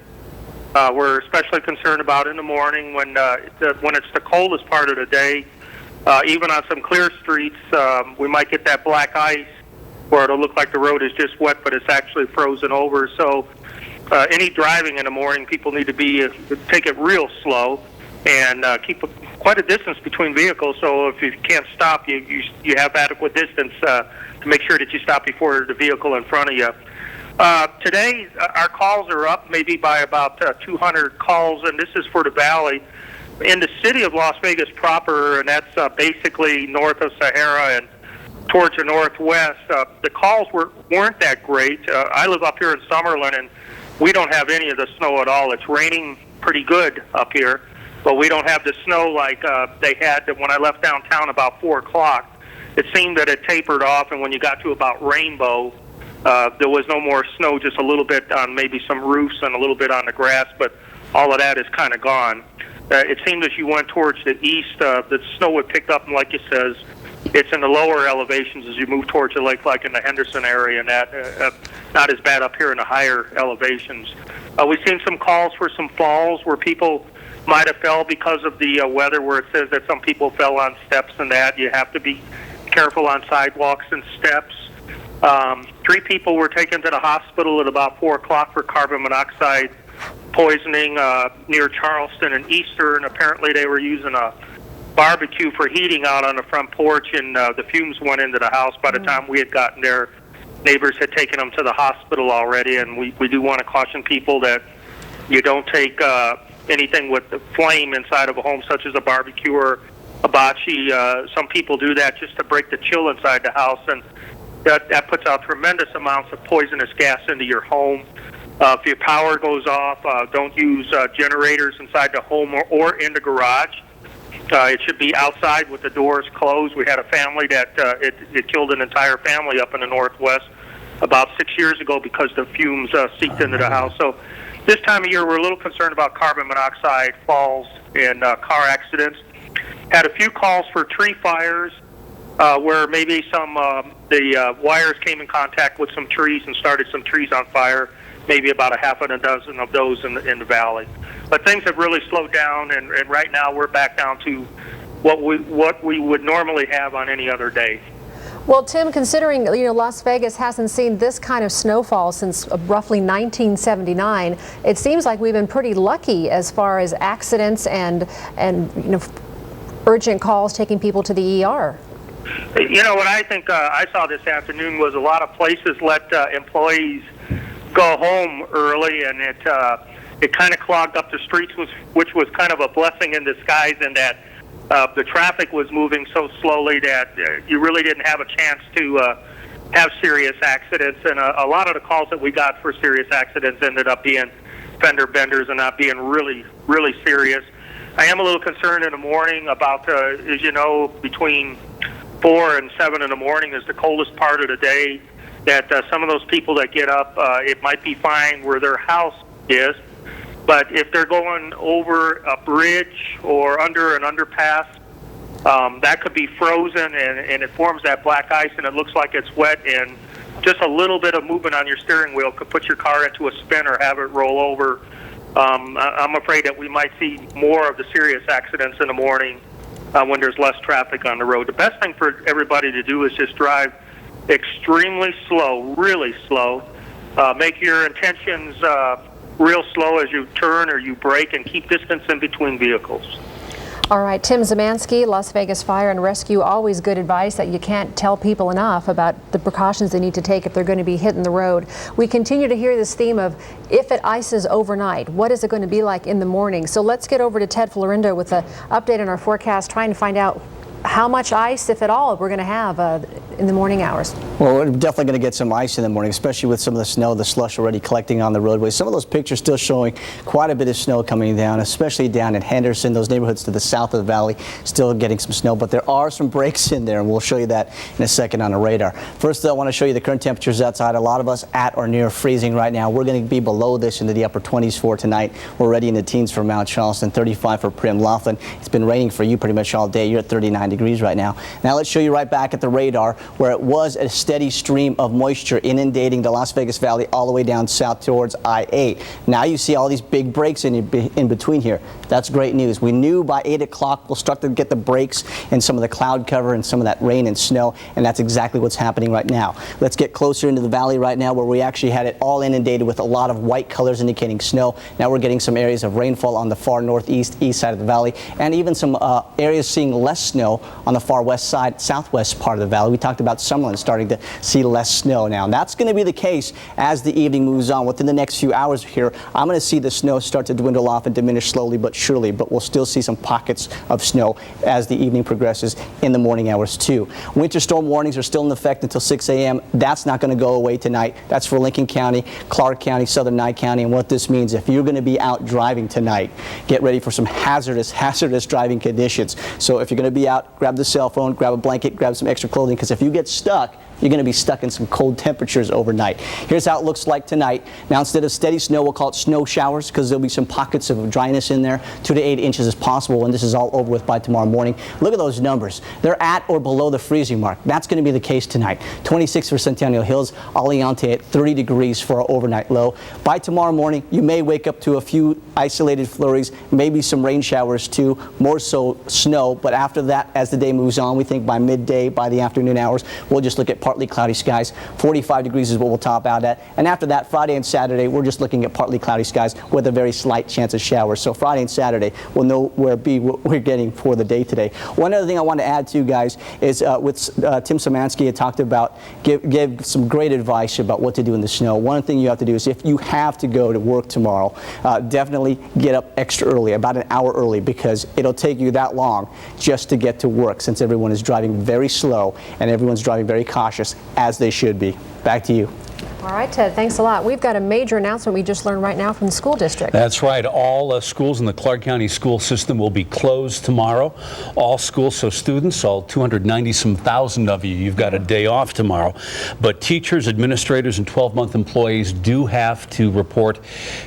We're especially concerned about in the morning when it's the coldest part of the day. Even on some clear streets, we might get that black ice where it'll look like the road is just wet, but it's actually frozen over. So any driving in the morning, people need to take it real slow and keep quite a distance between vehicles. So if you can't stop, you have adequate distance to make sure that you stop before the vehicle in front of you. Today, our calls are up maybe by about 200 calls, and this is for the Valley. In the city of Las Vegas proper, and that's basically north of Sahara and towards the northwest, the calls weren't that great. I live up here in Summerlin, and we don't have any of the snow at all. It's raining pretty good up here, but we don't have the snow like they had when I left downtown about 4 o'clock. It seemed that it tapered off, and when you got to about Rainbow, there was no more snow, just a little bit on maybe some roofs and a little bit on the grass, but all of that is kind of gone. It seemed as you went towards the east, the snow would pick up, and like it says, it's in the lower elevations as you move towards the lake, like in the Henderson area, and that not as bad up here in the higher elevations. We've seen some calls for some falls where people might have fell because of the weather, where it says that some people fell on steps and that. You have to be careful on sidewalks and steps. 3 people were taken to the hospital at about 4 o'clock for carbon monoxide poisoning near Charleston and Eastern. Apparently they were using a barbecue for heating out on the front porch, and the fumes went into the house. By the time we had gotten there, neighbors had taken them to the hospital already, and we do want to caution people that you don't take anything with the flame inside of a home, such as a barbecue or hibachi. Some people do that just to break the chill inside the house, and that puts out tremendous amounts of poisonous gas into your home. If your power goes off, don't use generators inside the home or in the garage. It should be outside with the doors closed. We had a family that it killed an entire family up in the Northwest about 6 years ago because the fumes seeped into the house. So this time of year, we're a little concerned about carbon monoxide falls and car accidents. Had a few calls for tree fires where maybe the wires came in contact with some trees and started some trees on fire, maybe about a half a dozen of those in the valley. But things have really slowed down, and right now we're back down to what we would normally have on any other day. Well, Tim, considering Las Vegas hasn't seen this kind of snowfall since roughly 1979, it seems like we've been pretty lucky as far as accidents and urgent calls taking people to the ER. What I think I saw this afternoon was a lot of places let employees go home early, and it kind of clogged up the streets, which was kind of a blessing in disguise, in that the traffic was moving so slowly that you really didn't have a chance to have serious accidents. And a lot of the calls that we got for serious accidents ended up being fender benders and not being really, really serious. I am a little concerned in the morning about, as you know, between 4 and 7 in the morning is the coldest part of the day, that some of those people that get up, it might be fine where their house is, but if they're going over a bridge or under an underpass, that could be frozen, and it forms that black ice, and it looks like it's wet, and just a little bit of movement on your steering wheel could put your car into a spin or have it roll over. I'm afraid that we might see more of the serious accidents in the morning when there's less traffic on the road. The best thing for everybody to do is just drive extremely slow, really slow. Make your intentions real slow as you turn or you brake, and keep distance in between vehicles. All right, Tim Zemansky, Las Vegas Fire and Rescue, always good advice that you can't tell people enough about the precautions they need to take if they're going to be hitting the road. We continue to hear this theme of if it ices overnight, what is it going to be like in the morning? So let's get over to Ted Florindo with an update on our forecast, trying to find out how much ice, if at all, we're going to have in the morning hours. Well, we're definitely going to get some ice in the morning, especially with some of the snow, the slush already collecting on the roadways. Some of those pictures still showing quite a bit of snow coming down, especially down in Henderson, those neighborhoods to the south of the valley, still getting some snow. But there are some breaks in there, and we'll show you that in a second on the radar. First, though, I want to show you the current temperatures outside. A lot of us at or near freezing right now. We're going to be below this into the upper 20s for tonight. We're already in the teens for Mount Charleston, 35 for Prim Laughlin. It's been raining for you pretty much all day. You're at 39 degrees right now. Now let's show you right back at the radar where it was a steady stream of moisture inundating the Las Vegas Valley all the way down south towards I-8. Now you see all these big breaks in between here. That's great news. We knew by 8 o'clock we'll start to get the breaks and some of the cloud cover and some of that rain and snow, and that's exactly what's happening right now. Let's get closer into the valley right now where we actually had it all inundated with a lot of white colors indicating snow. Now we're getting some areas of rainfall on the far northeast, east side of the valley, and even some areas seeing less snow on the far west side, southwest part of the valley. We talked about Summerlin starting to see less snow now. And that's going to be the case as the evening moves on. Within the next few hours here, I'm going to see the snow start to dwindle off and diminish slowly but surely, but we'll still see some pockets of snow as the evening progresses in the morning hours too. Winter storm warnings are still in effect until 6 a.m. That's not going to go away tonight. That's for Lincoln County, Clark County, Southern Nye County, and what this means, if you're going to be out driving tonight, get ready for some hazardous driving conditions. So if you're going to be out, grab the cell phone, grab a blanket, grab some extra clothing, because if you get stuck, you're going to be stuck in some cold temperatures overnight. Here's how it looks like tonight. Now, instead of steady snow, we'll call it snow showers because there'll be some pockets of dryness in there. 2 to 8 inches is possible when this is all over with by tomorrow morning. Look at those numbers. They're at or below the freezing mark. That's going to be the case tonight. 26 for Centennial Hills, Aliante at 30 degrees for our overnight low. By tomorrow morning, you may wake up to a few isolated flurries, maybe some rain showers too, more so snow. But after that, as the day moves on, we think by midday, by the afternoon hours, we'll just look at partly cloudy skies. 45 degrees is what we'll top out at. And after that, Friday and Saturday, we're just looking at partly cloudy skies with a very slight chance of showers. So Friday and Saturday, we'll know where we're getting for the day today. One other thing I want to add to you guys is with Tim Szymanski had talked about, give some great advice about what to do in the snow. One thing you have to do is if you have to go to work tomorrow, definitely get up extra early, about an hour early, because it'll take you that long just to get to work, since everyone is driving very slow and everyone's driving very cautious, as they should be. Back to you. All right, Ted, thanks a lot. We've got a major announcement we just learned right now from the school district. That's right. All schools in the Clark County school system will be closed tomorrow. All schools, so students, all 290-some thousand of you, you've got a day off tomorrow. But teachers, administrators, and 12-month employees do have to report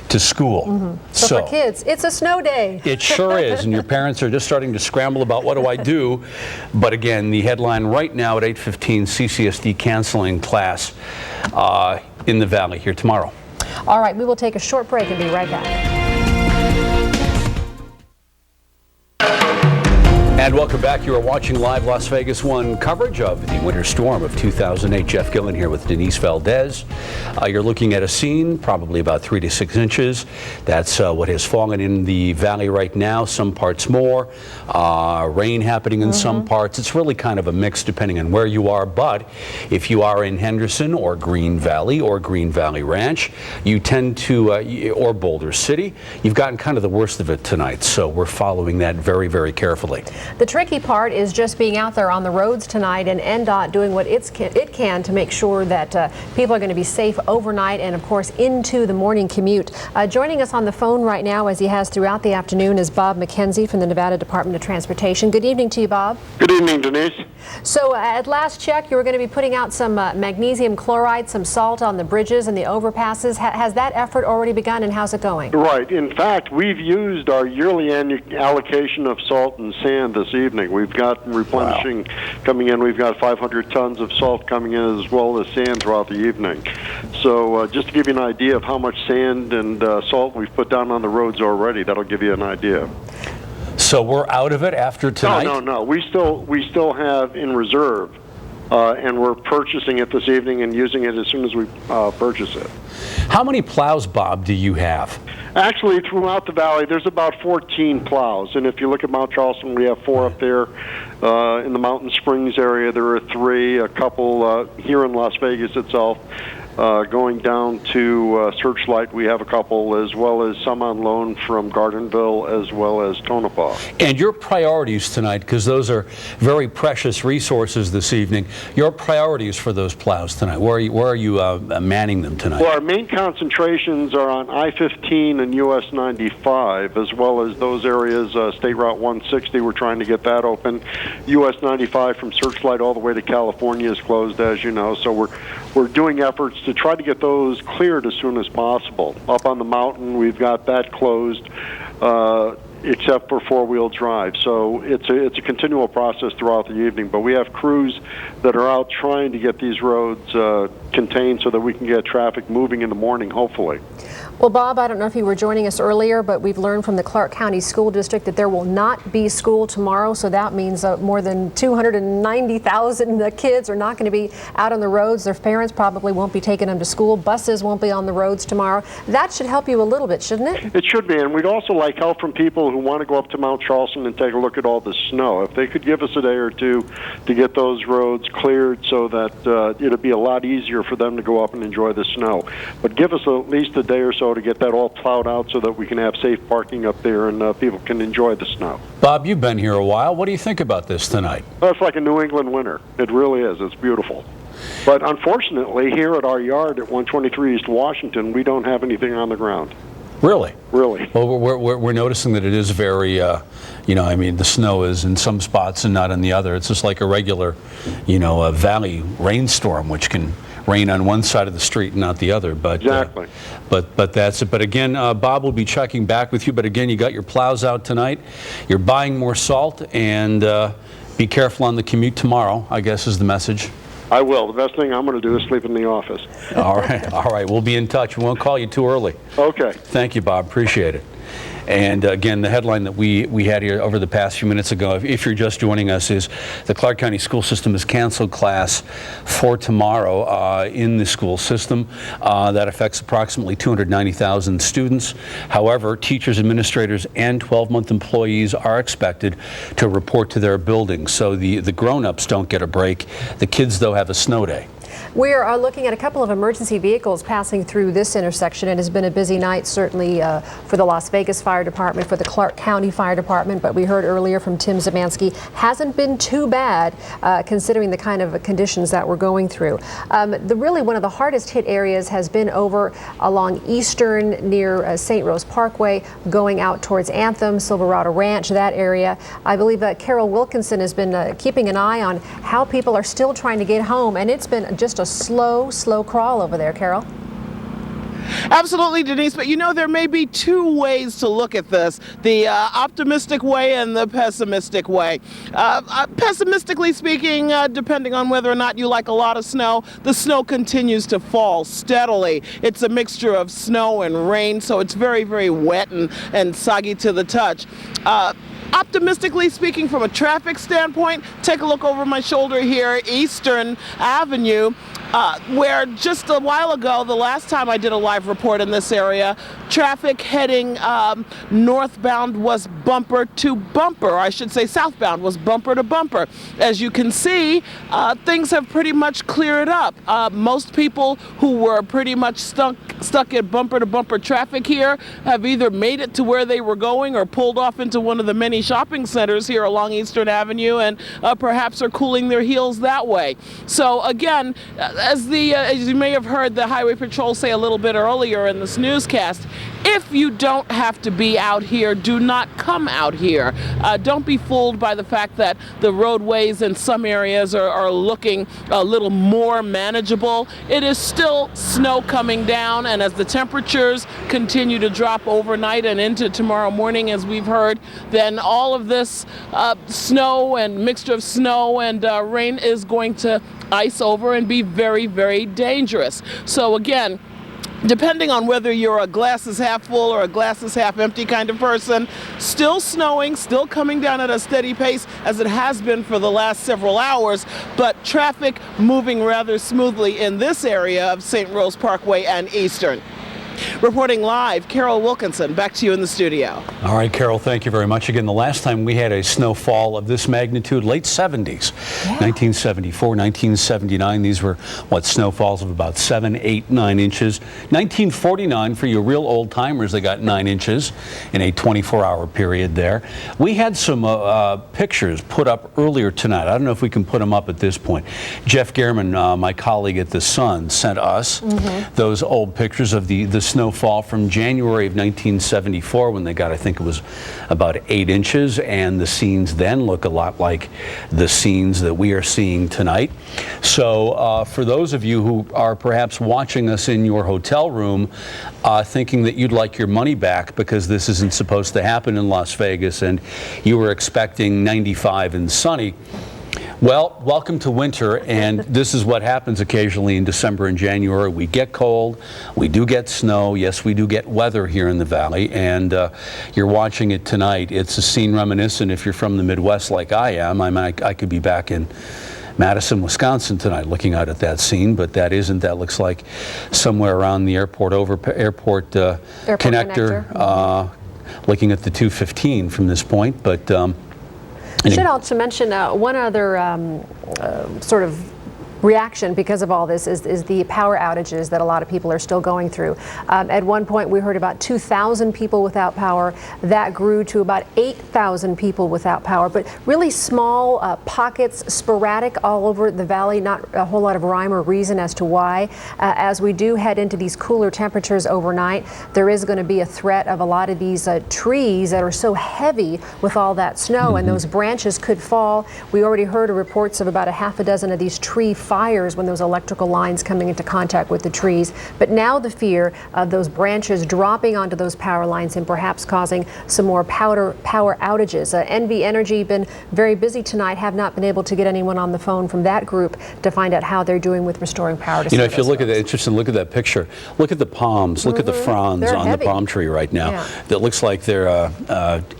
to school. So for kids, it's a snow day. It sure is, and your parents are just starting to scramble about what do I do. But again, the headline right now at 8:15, CCSD canceling class in the Valley here tomorrow. All right, we will take a short break and be right back. And welcome back. You are watching live Las Vegas 1 coverage of the winter storm of 2008. Jeff Gillen here with Denise Valdez. You're looking at a scene, probably about 3 to 6 inches. That's what has fallen in the valley right now. Some parts more. Rain happening in some parts. It's really kind of a mix depending on where you are. But if you are in Henderson or Green Valley Ranch, you tend to, or Boulder City, you've gotten kind of the worst of it tonight. So we're following that very, very carefully. The tricky part is just being out there on the roads tonight, and NDOT doing what it can to make sure that people are going to be safe overnight and, of course, into the morning commute. Joining us on the phone right now, as he has throughout the afternoon, is Bob McKenzie from the Nevada Department of Transportation. Good evening to you, Bob. Good evening, Denise. So at last check, you were going to be putting out some magnesium chloride, some salt on the bridges and the overpasses. Has that effort already begun, and how's it going? Right. In fact, we've used our yearly allocation of salt and sand this evening. We've got replenishing coming in. We've got 500 tons of salt coming in, as well as sand throughout the evening. So just to give you an idea of how much sand and salt we've put down on the roads already, that'll give you an idea. So we're out of it after tonight? No. We still have in reserve, and we're purchasing it this evening and using it as soon as we purchase it. How many plows, Bob, do you have? Actually, throughout the valley, there's about 14 plows. And if you look at Mount Charleston, we have 4 up there. In the Mountain Springs area, there are 3. A couple here in Las Vegas itself. Going down to Searchlight, we have a couple, as well as some on loan from Gardenville, as well as Tonopah. And your priorities tonight, because those are very precious resources this evening, your priorities for those plows tonight, where are you manning them tonight? Well, our main concentrations are on I-15 and US 95, as well as those areas, State Route 160, we're trying to get that open. US 95 from Searchlight all the way to California is closed, as you know, so we're doing efforts to try to get those cleared as soon as possible. Up on the mountain, we've got that closed, except for four-wheel drive. So it's a continual process throughout the evening. But we have crews that are out trying to get these roads contained so that we can get traffic moving in the morning, hopefully. Well, Bob, I don't know if you were joining us earlier, but we've learned from the Clark County School District that there will not be school tomorrow, so that means more than 290,000 kids are not going to be out on the roads. Their parents probably won't be taking them to school. Buses won't be on the roads tomorrow. That should help you a little bit, shouldn't it? It should be, and we'd also like help from people who want to go up to Mount Charleston and take a look at all the snow. If they could give us a day or two to get those roads cleared so that it'll be a lot easier for them to go up and enjoy the snow. But give us at least a day or so to get that all plowed out so that we can have safe parking up there and people can enjoy the snow. Bob, you've been here a while. What do you think about this tonight? Well, it's like a New England winter. It really is. It's beautiful. But unfortunately, here at our yard at 123 East Washington, we don't have anything on the ground. Really? Really. Well, we're noticing that it is very, I mean, the snow is in some spots and not in the other. It's just like a regular, a valley rainstorm, which can rain on one side of the street and not the other. But exactly. But that's it. But again, Bob will be checking back with you. But again, you got your plows out tonight. You're buying more salt, and be careful on the commute tomorrow, I guess is the message. I will. The best thing I'm going to do is sleep in the office. All right. We'll be in touch. We won't call you too early. Okay. Thank you, Bob. Appreciate it. And again, the headline that we had here over the past few minutes ago, if you're just joining us, is the Clark County School System has canceled class for tomorrow in the school system. That affects approximately 290,000 students. However, teachers, administrators, and 12-month employees are expected to report to their buildings. So the grown-ups don't get a break. The kids, though, have a snow day. We are looking at a couple of emergency vehicles passing through this intersection. It has been a busy night, certainly for the Las Vegas Fire Department, for the Clark County Fire Department, but we heard earlier from Tim Zemansky, hasn't been too bad considering the kind of conditions that we're going through. Really one of the hardest hit areas has been over along Eastern near St. Rose Parkway, going out towards Anthem, Silverado Ranch, that area. I believe that Carol Wilkinson has been keeping an eye on how people are still trying to get home, and it's been just a slow crawl over there, Carol. Absolutely, Denise, but you know, there may be two ways to look at this, the optimistic way and the pessimistic way. Pessimistically speaking, depending on whether or not you like a lot of snow, the snow continues to fall steadily. It's a mixture of snow and rain, so it's very, very wet and soggy to the touch. Optimistically speaking, from a traffic standpoint, take a look over my shoulder here, Eastern Avenue, where just a while ago, the last time I did a live report in this area, traffic heading northbound was bumper to bumper. I should say southbound was bumper to bumper. As you can see, things have pretty much cleared up. Most people who were pretty much stuck at bumper to bumper traffic here have either made it to where they were going or pulled off into one of the many shopping centers here along Eastern Avenue, and perhaps are cooling their heels that way. So again, as you may have heard the Highway Patrol say a little bit earlier in this newscast, if you don't have to be out here, do not come out here. Don't be fooled by the fact that the roadways in some areas are looking a little more manageable. It is still snow coming down, and as the temperatures continue to drop overnight and into tomorrow morning, as we've heard, then all of this snow and mixture of snow and rain is going to ice over and be very, very dangerous. So again, depending on whether you're a glass is half full or a glass is half empty kind of person, still snowing, still coming down at a steady pace as it has been for the last several hours, but traffic moving rather smoothly in this area of St. Rose Parkway and Eastern. Reporting live, Carol Wilkinson, back to you in the studio. All right, Carol, thank you very much. Again, the last time we had a snowfall of this magnitude, late 70s, 1974, 1979. These were, snowfalls of about 7, 8, 9 inches. 1949, for you real old timers, they got 9 inches in a 24-hour period there. We had some pictures put up earlier tonight. I don't know if we can put them up at this point. Jeff Gehrman, my colleague at The Sun, sent us those old pictures of the snowfall from January of 1974, when they got, I think it was about 8 inches, and the scenes then look a lot like the scenes that we are seeing tonight. So for those of you who are perhaps watching us in your hotel room thinking that you'd like your money back because this isn't supposed to happen in Las Vegas and you were expecting 95 and sunny, well, welcome to winter, and this is what happens occasionally in December and January. We get cold, we do get snow, yes, we do get weather here in the valley, and you're watching it tonight. It's a scene reminiscent, if you're from the Midwest like I am. I mean, I could be back in Madison, Wisconsin tonight looking out at that scene, but that isn't. That looks like somewhere around the airport connector, looking at the 215 from this point, but I should also mention one other sort of reaction because of all this is the power outages that a lot of people are still going through. At one point we heard about 2,000 people without power. That grew to about 8,000 people without power, but really small pockets, sporadic all over the valley, not a whole lot of rhyme or reason as to why. As we do head into these cooler temperatures overnight, there is going to be a threat of a lot of these trees that are so heavy with all that snow, and those branches could fall. We already heard reports of about a half a dozen of these tree fires when those electrical lines coming into contact with the trees. But now the fear of those branches dropping onto those power lines and perhaps causing some more power outages. NV Energy been very busy tonight, have not been able to get anyone on the phone from that group to find out how they're doing with restoring power to if you look at that, it's interesting, look at that picture. Look at the palms, look at the fronds on the palm tree right now. Yeah. That looks like they're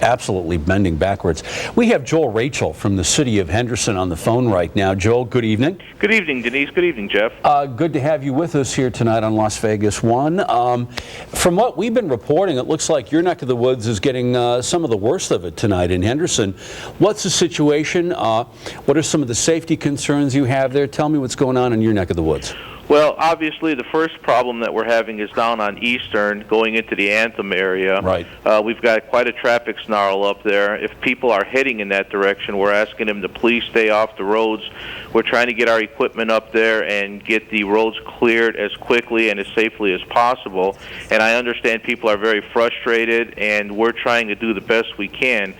absolutely bending backwards. We have Joel Rachel from the city of Henderson on the phone right now. Joel, good evening. Good evening, Denise. Good evening, Jeff. Good to have you with us here tonight on Las Vegas 1. From what we've been reporting, it looks like your neck of the woods is getting some of the worst of it tonight in Henderson. What's the situation? What are some of the safety concerns you have there? Tell me what's going on in your neck of the woods. Well, obviously, the first problem that we're having is down on Eastern, going into the Anthem area. Right. We've got quite a traffic snarl up there. If people are heading in that direction, we're asking them to please stay off the roads. We're trying to get our equipment up there and get the roads cleared as quickly and as safely as possible. And I understand people are very frustrated, and we're trying to do the best we can.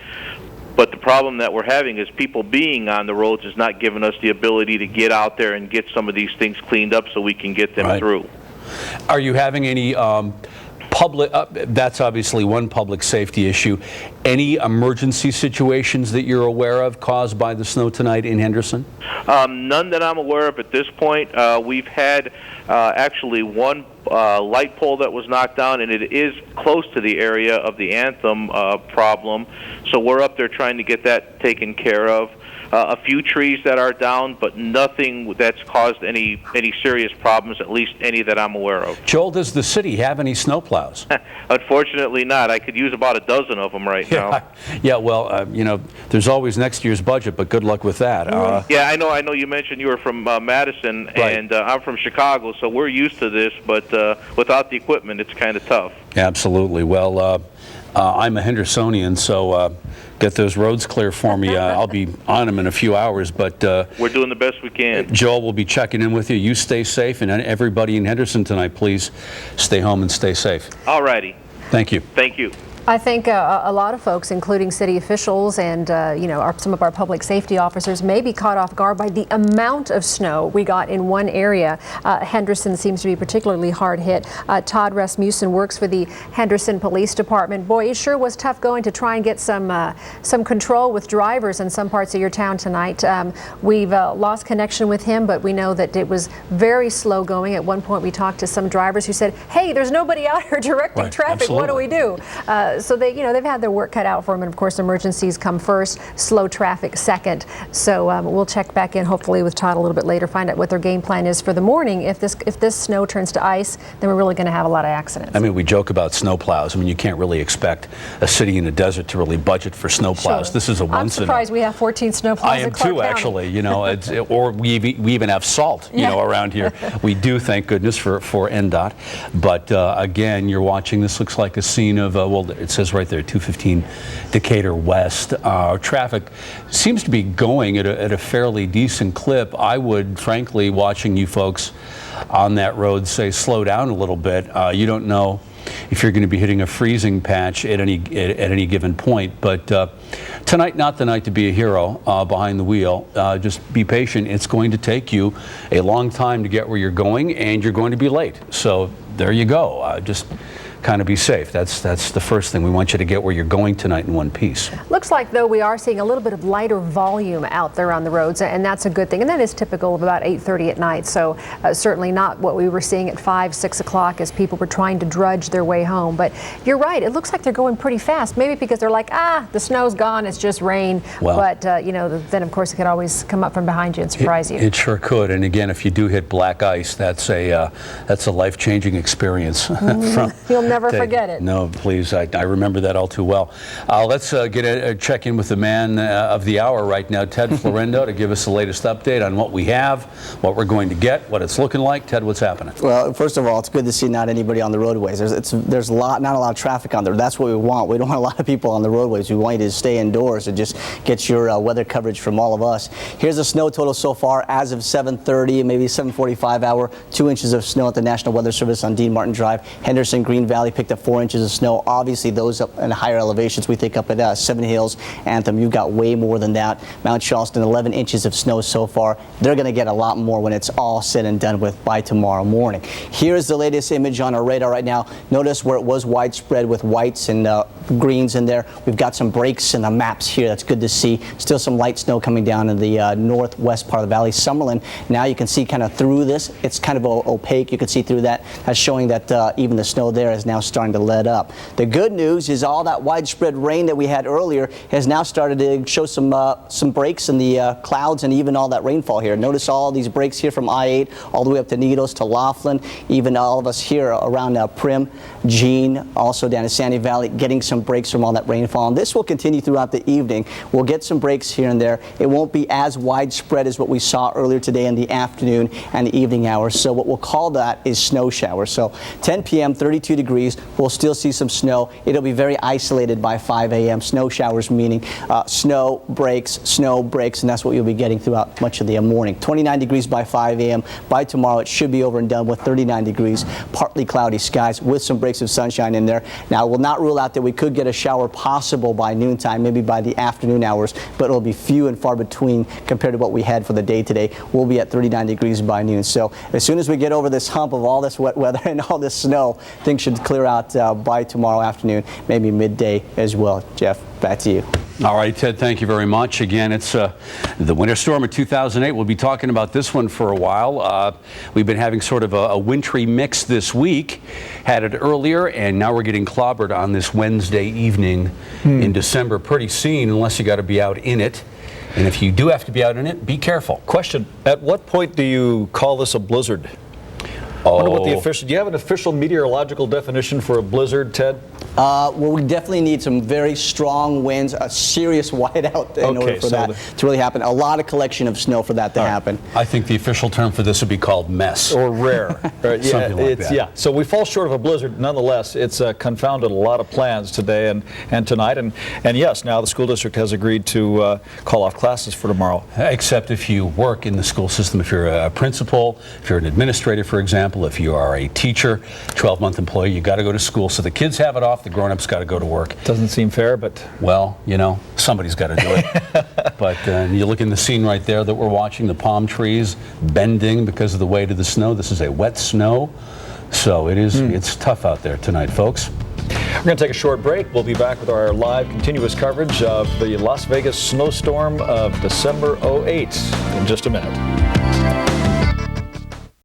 But the problem that we're having is people being on the roads is not giving us the ability to get out there and get some of these things cleaned up so we can get them through. Are you having any public, that's obviously one public safety issue, any emergency situations that you're aware of caused by the snow tonight in Henderson? None that I'm aware of at this point. We've had actually one light pole that was knocked down, and it is close to the area of the Anthem problem. So we're up there trying to get that taken care of. A few trees that are down, but nothing that's caused any serious problems, at least any that I'm aware of. Joel, does the city have any snowplows? Unfortunately not. I could use about a dozen of them right now. Yeah, well, there's always next year's budget, but good luck with that. Yeah, I know you mentioned you were from Madison, right. And I'm from Chicago, so we're used to this, but without the equipment, it's kind of tough. Absolutely. Well, I'm a Hendersonian, so get those roads clear for me. I'll be on them in a few hours, but we're doing the best we can. Joel will be checking in with you. You stay safe, and everybody in Henderson tonight, please stay home and stay safe. All righty. Thank you. Thank you. I think a lot of folks, including city officials and some of our public safety officers, may be caught off guard by the amount of snow we got in one area. Henderson seems to be particularly hard hit. Todd Rasmussen works for the Henderson Police Department. Boy, it sure was tough going to try and get some control with drivers in some parts of your town tonight. We've lost connection with him, but we know that it was very slow going. At one point, we talked to some drivers who said, "Hey, there's nobody out here directing traffic. Absolutely. What do we do?" So they've had their work cut out for them, and of course emergencies come first, slow traffic second. So we'll check back in hopefully with Todd a little bit later, find out what their game plan is for the morning. If this snow turns to ice, then we're really going to have a lot of accidents. I mean, we joke about snowplows. I mean, you can't really expect a city in the desert to really budget for snowplows. Sure. This is a once in a... I'm surprised we have 14 snowplows. I am too, actually. Or we even have salt, around here. We do, thank goodness, for NDOT. But again, you're watching. This looks like a scene of it says right there, 215 Decatur West. Traffic seems to be going at a fairly decent clip. I would, frankly, watching you folks on that road, say slow down a little bit. You don't know if you're going to be hitting a freezing patch at any given point. But tonight, not the night to be a hero behind the wheel. Just be patient. It's going to take you a long time to get where you're going, and you're going to be late. So there you go. Just kind of be safe. That's the first thing. We want you to get where you're going tonight in one piece. Looks like, though, we are seeing a little bit of lighter volume out there on the roads, and that's a good thing. And that is typical of about 8:30 at night. So certainly not what we were seeing at 5, 6 o'clock as people were trying to drudge their way home. But you're right. It looks like they're going pretty fast. Maybe because they're like, the snow's gone. It's just rain. Well, but then of course it could always come up from behind you and surprise you. It sure could. And again, if you do hit black ice, that's a life-changing experience. You'll never forget it. No, please. I remember that all too well. Let's get a check in with the man of the hour right now, Ted Florendo, to give us the latest update on what we have, what we're going to get, what it's looking like. Ted, what's happening? Well, first of all, it's good to see not anybody on the roadways. There's not a lot of traffic on there. That's what we want. We don't want a lot of people on the roadways. We want you to stay indoors and just get your weather coverage from all of us. Here's the snow total so far as of 7:30, maybe 7:45 hour. 2 inches of snow at the National Weather Service on Dean Martin Drive, Henderson, Green Valley. Valley picked up 4 inches of snow. Obviously, those up in higher elevations, we think up at Seven Hills, Anthem, you've got way more than that. Mount Charleston, 11 inches of snow so far. They're going to get a lot more when it's all said and done with by tomorrow morning. Here's the latest image on our radar right now. Notice where it was widespread with whites and greens in there. We've got some breaks in the maps here. That's good to see. Still some light snow coming down in the northwest part of the valley. Summerlin, now you can see kind of through this. It's kind of opaque. You can see through that. That's showing that even the snow there is now starting to let up. The good news is all that widespread rain that we had earlier has now started to show some breaks in the clouds and even all that rainfall here. Notice all these breaks here from I-8 all the way up to Needles to Laughlin, even all of us here around Prim, Jean, also down in Sandy Valley, getting some breaks from all that rainfall. And this will continue throughout the evening. We'll get some breaks here and there. It won't be as widespread as what we saw earlier today in the afternoon and the evening hours. So what we'll call that is snow showers. So 10 p.m., 32 degrees. We'll still see some snow. It'll be very isolated by 5 a.m. Snow showers meaning snow breaks, and that's what you'll be getting throughout much of the morning. 29 degrees by 5 a.m. By tomorrow, it should be over and done with 39 degrees, partly cloudy skies with some breaks of sunshine in there. Now, we'll not rule out that we could get a shower possible by noontime, maybe by the afternoon hours, but it'll be few and far between compared to what we had for the day today. We'll be at 39 degrees by noon. So as soon as we get over this hump of all this wet weather and all this snow, things should clear out by tomorrow afternoon, maybe midday as well. Jeff, back to you. All right, Ted, thank you very much. Again, it's the winter storm of 2008. We'll be talking about this one for a while. We've been having sort of a wintry mix this week. Had it earlier, and now we're getting clobbered on this Wednesday evening in December. Pretty soon, unless you got to be out in it. And if you do have to be out in it, be careful. Question, at what point do you call this a blizzard? I wonder what the official, do you have an official meteorological definition for a blizzard, Ted? Well, we definitely need some very strong winds, a serious whiteout in order for that to really happen. A lot of collection of snow for that to happen. I think the official term for this would be called mess. Or rare. Something like that. Yeah, so we fall short of a blizzard. Nonetheless, it's confounded a lot of plans today and tonight. And yes, now the school district has agreed to call off classes for tomorrow. Except if you work in the school system, if you're a principal, if you're an administrator, for example, if you are a teacher, 12-month employee, you got to go to school. So the kids have it off, the grown-ups got to go to work. Doesn't seem fair, but... Well, you know, somebody's got to do it. But you look in the scene right there that we're watching, the palm trees bending because of the weight of the snow. This is a wet snow. So it is, it's tough out there tonight, folks. We're going to take a short break. We'll be back with our live continuous coverage of the Las Vegas snowstorm of December '08 in just a minute.